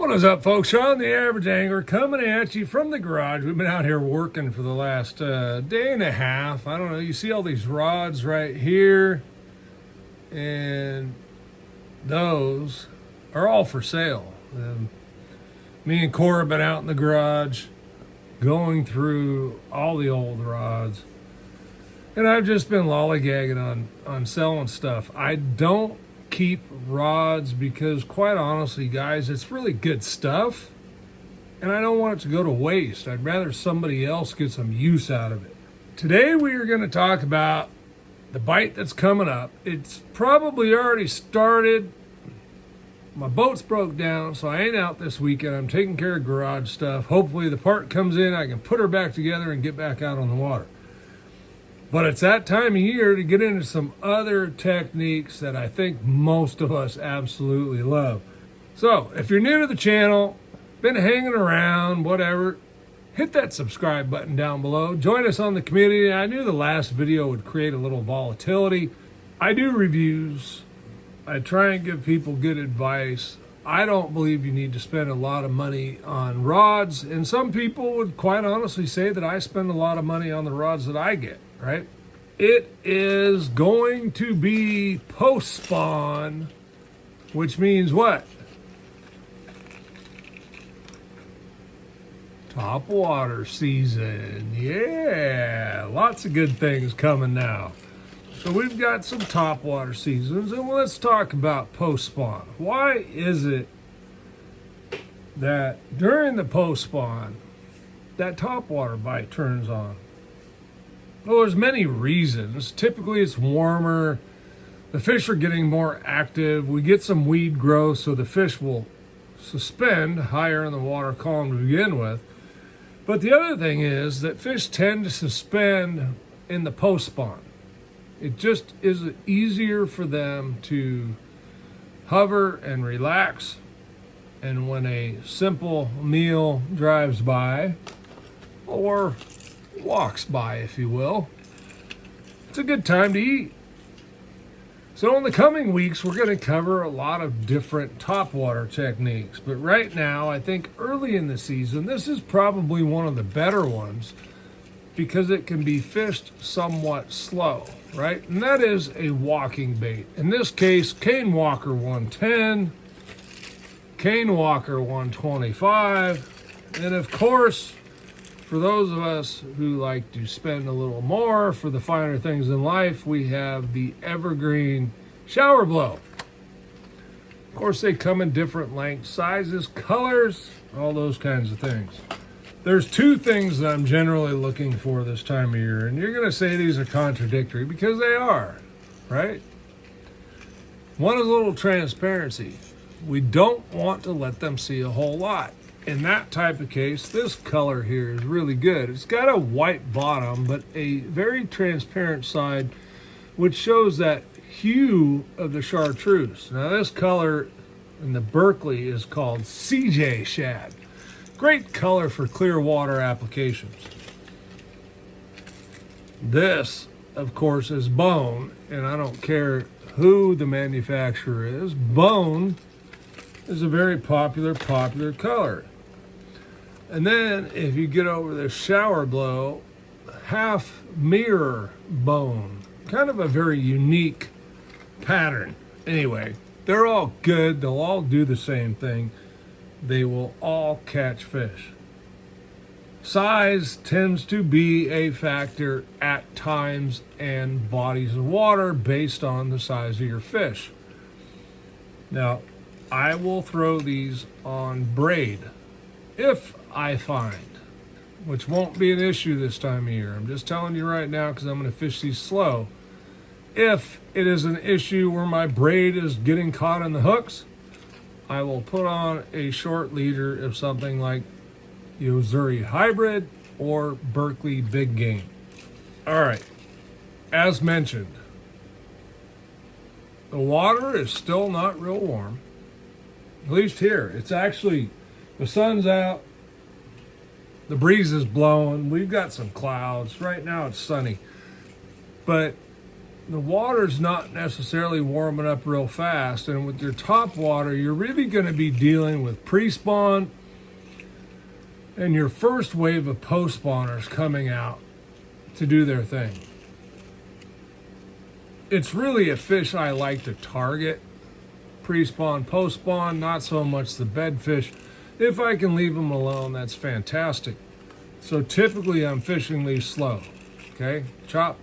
What is up, folks? Sean the Average Angler coming at you from the garage. We've been out here working for the last day and a half. I don't know, you see all these rods right here, and those are all for sale. Me and Cora have been out in the garage going through all the old rods, and I've just been lollygagging on selling stuff. I don't keep rods because, quite honestly, guys, it's really good stuff, and I don't want it to go to waste. I'd rather somebody else get some use out of it. Today we are going to talk about the bite that's coming up. It's probably already started. My boat's broke down, so I ain't out this weekend. I'm taking care of garage stuff. Hopefully the part comes in, I can put her back together and get back out on the water. But it's that time of year to get into some other techniques that I think most of us absolutely love. So if you're new to the channel, been hanging around, whatever, hit that subscribe button down below. Join us on the community. I knew the last video would create a little volatility. I do reviews. I try and give people good advice. I don't believe you need to spend a lot of money on rods. And some people would quite honestly say that I spend a lot of money on the rods that I get. Right? It is going to be post-spawn, which means what? Top water season. Yeah, lots of good things coming now. So we've got some top water seasons, and let's talk about post-spawn. Why is it that during the post-spawn, that top water bite turns on? Well, there's many reasons. Typically it's warmer, the fish are getting more active, we get some weed growth, so the fish will suspend higher in the water column to begin with. But the other thing is that fish tend to suspend in the post-spawn. It just is easier for them to hover and relax, and when a simple meal drives by, or walks by, if you will, it's a good time to eat. So in the coming weeks, we're going to cover a lot of different topwater techniques. But right now, I think early in the season, this is probably one of the better ones because it can be fished somewhat slow, right? And that is a walking bait. In this case, Cane Walker 110, Cane Walker 125, and of course, for those of us who like to spend a little more for the finer things in life, we have the Evergreen Shower Blow. Of course, they come in different lengths, sizes, colors, all those kinds of things. There's two things that I'm generally looking for this time of year, and you're going to say these are contradictory because they are, right? One is a little transparency. We don't want to let them see a whole lot. In that type of case, this color here is really good. It's got a white bottom, but a very transparent side, which shows that hue of the chartreuse. Now this color in the Berkeley is called CJ Shad. Great color for clear water applications. This, of course, is Bone, and I don't care who the manufacturer is. Bone is a very popular color. And then if you get over the Shower Blow, half mirror Bone, kind of a very unique pattern. Anyway, they're all good. They'll all do the same thing. They will all catch fish. Size tends to be a factor at times and bodies of water based on the size of your fish. Now, I will throw these on braid if I find, which won't be an issue this time of year. I'm just telling you right now because I'm going to fish these slow. If it is an issue where my braid is getting caught in the hooks, I will put on a short leader of something like Yozuri Hybrid or Berkeley Big Game. All right, as mentioned, the water is still not real warm. At least here. It's actually, the sun's out, the breeze is blowing, we've got some clouds. Right now it's sunny. But the water's not necessarily warming up real fast. And with your top water, you're really going to be dealing with pre-spawn and your first wave of post-spawners coming out to do their thing. It's really a fish I like to target. Pre-spawn, post-spawn, not so much the bedfish. If I can leave them alone, that's fantastic. So typically I'm fishing these slow. Okay, chop,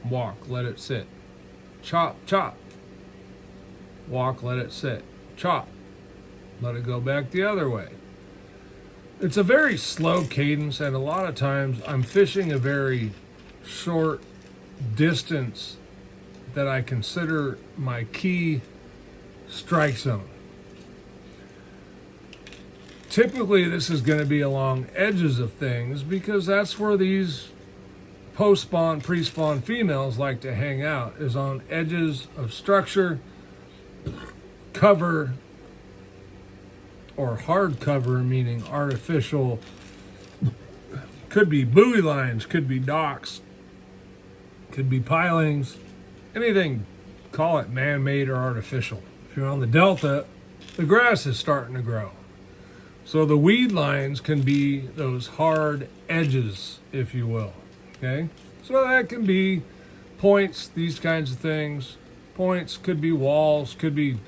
walk, let it sit. Chop, chop, walk, let it sit. Chop, let it go back the other way. It's a very slow cadence, and a lot of times I'm fishing a very short distance that I consider my key strike zone. Typically this is going to be along edges of things because that's where these post-spawn, pre-spawn females like to hang out, is on edges of structure, cover, or hard cover, meaning artificial. Could be buoy lines, could be docks, could be pilings, anything, call it man-made or artificial. If you're on the delta, the grass is starting to grow. So the weed lines can be those hard edges, if you will. Okay? So that can be points, these kinds of things. Points could be walls, could be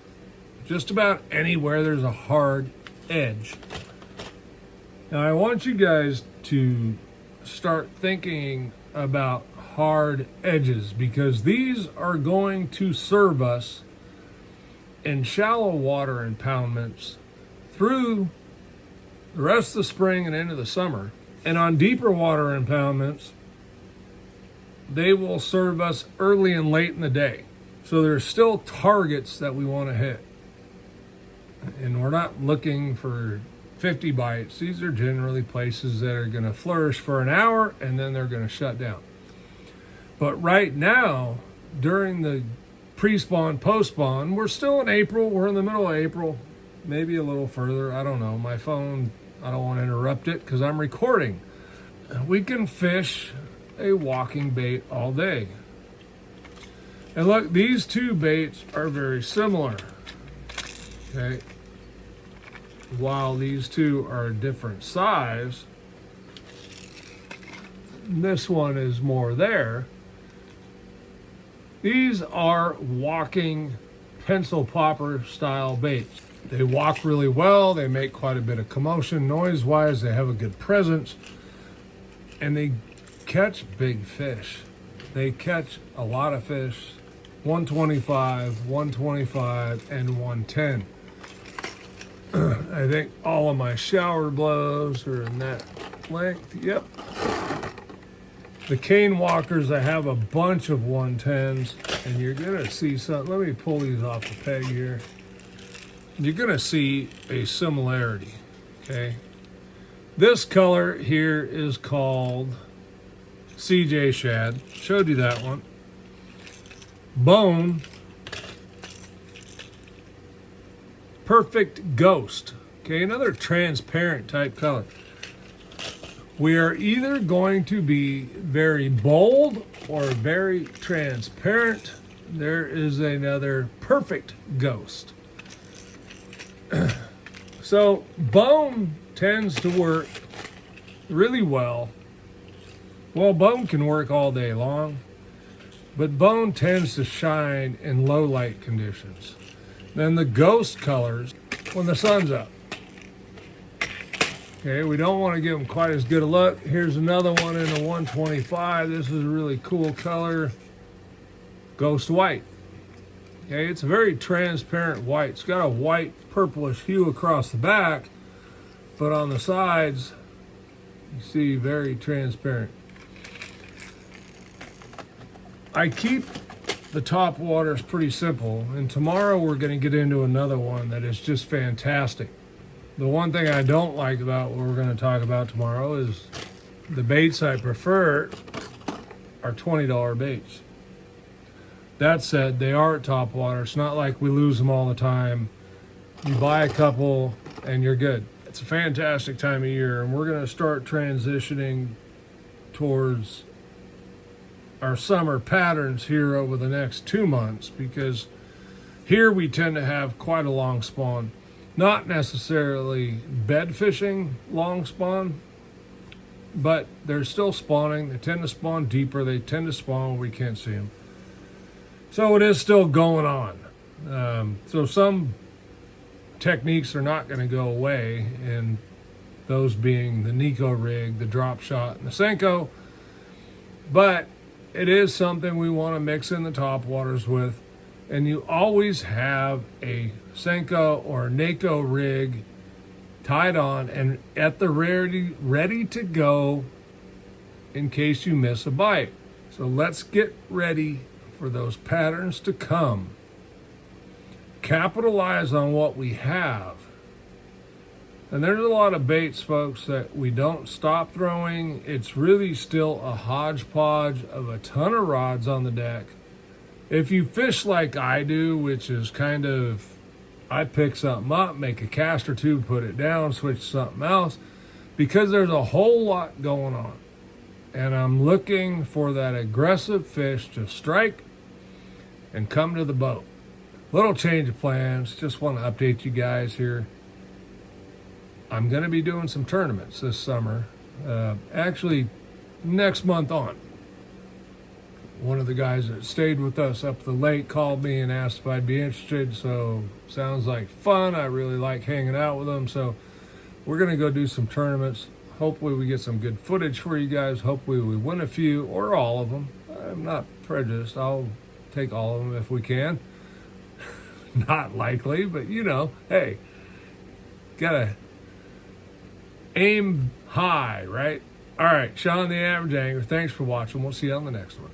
just about anywhere there's a hard edge. Now I want you guys to start thinking about hard edges because these are going to serve us in shallow water impoundments through the rest of the spring and into the summer. And on deeper water impoundments, they will serve us early and late in the day. So there's still targets that we want to hit. And we're not looking for 50 bites. These are generally places that are going to flourish for an hour and then they're going to shut down. But right now, during the pre-spawn, post-spawn, we're still in April. We're in the middle of April, maybe a little further. I don't know. My phone, I don't want to interrupt it because I'm recording. We can fish a walking bait all day. And look, these two baits are very similar. Okay. While these two are a different size, this one is more there. These are walking pencil popper style baits. They walk really well. They make quite a bit of commotion noise-wise. They have a good presence. And they catch big fish. They catch a lot of fish. 125, 125, and 110. I think all of my shower blows are in that length. Yep. The cane walkers, I have a bunch of 110s, and you're going to see something. Let me pull these off the peg here. You're going to see a similarity, okay? This color here is called CJ Shad. Showed you that one. Bone. Perfect Ghost. Okay, another transparent type color. We are either going to be very bold or very transparent. There is another Perfect Ghost. So bone tends to work really well. Well, bone can work all day long, but bone tends to shine in low light conditions. Then the ghost colors when the sun's up. Okay, we don't want to give them quite as good a look. Here's another one in a 125. This is a really cool color. Ghost white. Okay, it's a very transparent white. It's got a white purplish hue across the back, but on the sides, you see very transparent. I keep the top waters pretty simple, and tomorrow we're going to get into another one that is just fantastic. The one thing I don't like about what we're going to talk about tomorrow is the baits I prefer are $20 baits. That said, they are at top water. It's not like we lose them all the time. You buy a couple and you're good. It's a fantastic time of year, and we're going to start transitioning towards our summer patterns here over the next 2 months, because here we tend to have quite a long spawn. Not necessarily bed fishing long spawn, but they're still spawning. They tend to spawn deeper. They tend to spawn where we can't see them. So it is still going on. So some techniques are not going to go away, and those being the Nico rig, the drop shot, and the Senko. But it is something we want to mix in the top waters with. And you always have a Senko or a Nico rig tied on and at the ready to go in case you miss a bite. So let's get ready for those patterns to come. Capitalize on what we have. And there's a lot of baits, folks, that we don't stop throwing. It's really still a hodgepodge of a ton of rods on the deck. If you fish like I do, which is kind of, I pick something up, make a cast or two, put it down, switch to something else, because there's a whole lot going on. And I'm looking for that aggressive fish to strike and come to the boat. Little change of plans. Just want to update you guys here. I'm going to be doing some tournaments this summer. Actually, next month on. One of the guys that stayed with us up the lake called me and asked if I'd be interested. So sounds like fun. I really like hanging out with them. So we're going to go do some tournaments. Hopefully we get some good footage for you guys. Hopefully we win a few or all of them. I'm not prejudiced. I'll take all of them if we can. Not likely, but you know, hey, gotta aim high, right? All right, Sean the Average Angler, thanks for watching. We'll see you on the next one.